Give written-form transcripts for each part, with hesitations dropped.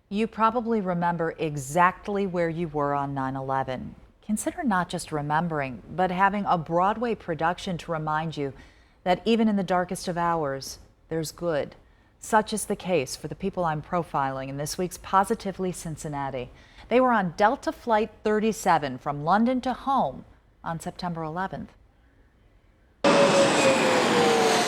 You probably remember exactly where you were on 9/11. Consider not just remembering, but having a Broadway production to remind you that even in the darkest of hours, there's good. Such is the case for the people I'm profiling in this week's Positively Cincinnati. They were on Delta Flight 37 from London to home on September 11th.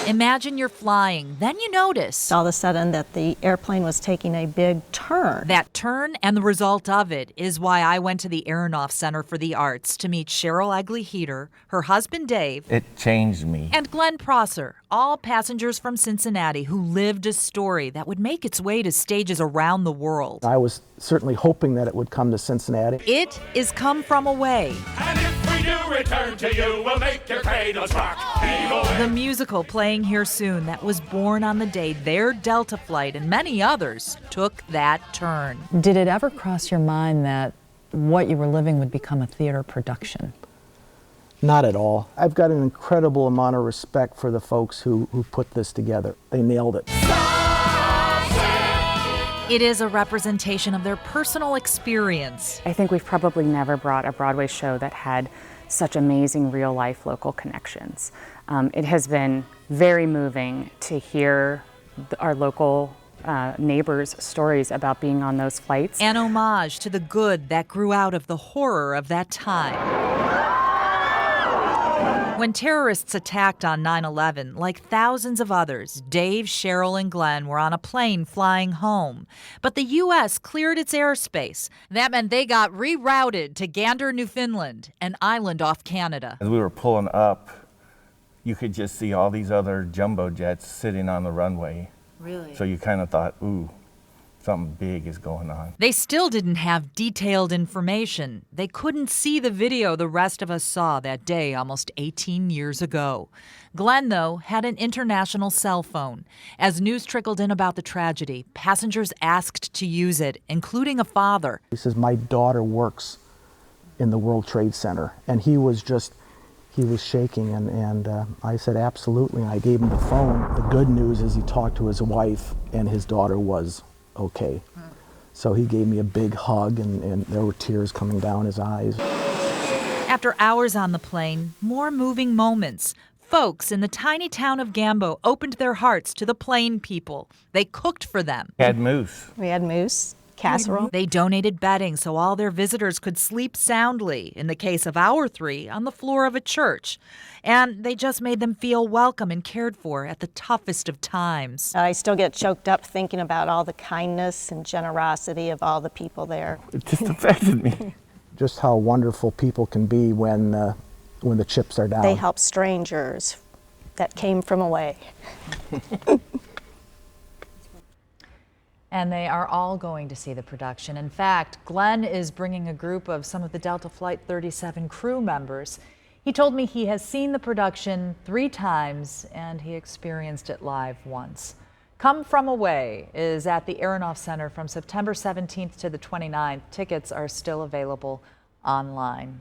Imagine you're flying, then you notice All of a sudden that the airplane was taking a big turn. that turn, and the result of it is why I went to the Aronoff Center for the Arts to meet Cheryl Egley-Heater, her husband Dave, It changed me. and Glenn Prosser, all passengers from Cincinnati who lived a story that would make its way to stages around the world. I was certainly hoping that it would come to Cincinnati. It is Come From Away, And if we do return to you, we'll make your cradles rock. the musical playing here soon that was born on the day their Delta flight and many others took that turn. Did it ever cross your mind that what you were living would become a theater production? Not at all. I've got an incredible amount of respect for the folks who put this together. They nailed it. It is a representation of their personal experience. I think we've probably never brought a Broadway show that had such amazing real-life local connections. It has been very moving to hear our local neighbors' stories about being on those flights. An homage to the good that grew out of the horror of that time. When terrorists attacked on 9/11, like thousands of others, Dave, Cheryl, and Glenn were on a plane flying home. But the U.S. cleared its airspace. That meant they got rerouted to Gander, Newfoundland, an island off Canada. As we were pulling up, you could just see all these other jumbo jets sitting on the runway. Really? So you kind of thought, ooh, something big is going on. They still didn't have detailed information. They couldn't see the video the rest of us saw that day almost 18 years ago. Glenn, though, had an international cell phone. As news trickled in about the tragedy, passengers asked to use it, including a father. He says, my daughter works in the World Trade Center. And he was shaking. And I said, absolutely. And I gave him the phone. The good news is he talked to his wife and his daughter was okay. So he gave me a big hug and there were tears coming down his eyes. After hours on the plane, more moving moments. Folks in the tiny town of Gambo opened their hearts to the plane people. They cooked for them. Had moose. We had moose, casserole. They donated bedding so all their visitors could sleep soundly, in the case of our three, on the floor of a church. And they just made them feel welcome and cared for at the toughest of times. I still get choked up thinking about all the kindness and generosity of all the people there. It just affected me. Just how wonderful people can be when the chips are down. They help strangers that came from away. And they are all going to see the production. In fact, Glenn is bringing a group of some of the Delta Flight 37 crew members. He told me he has seen the production 3 times and he experienced it live once. Come From Away is at the Aronoff Center from September 17th to the 29th. Tickets are still available online.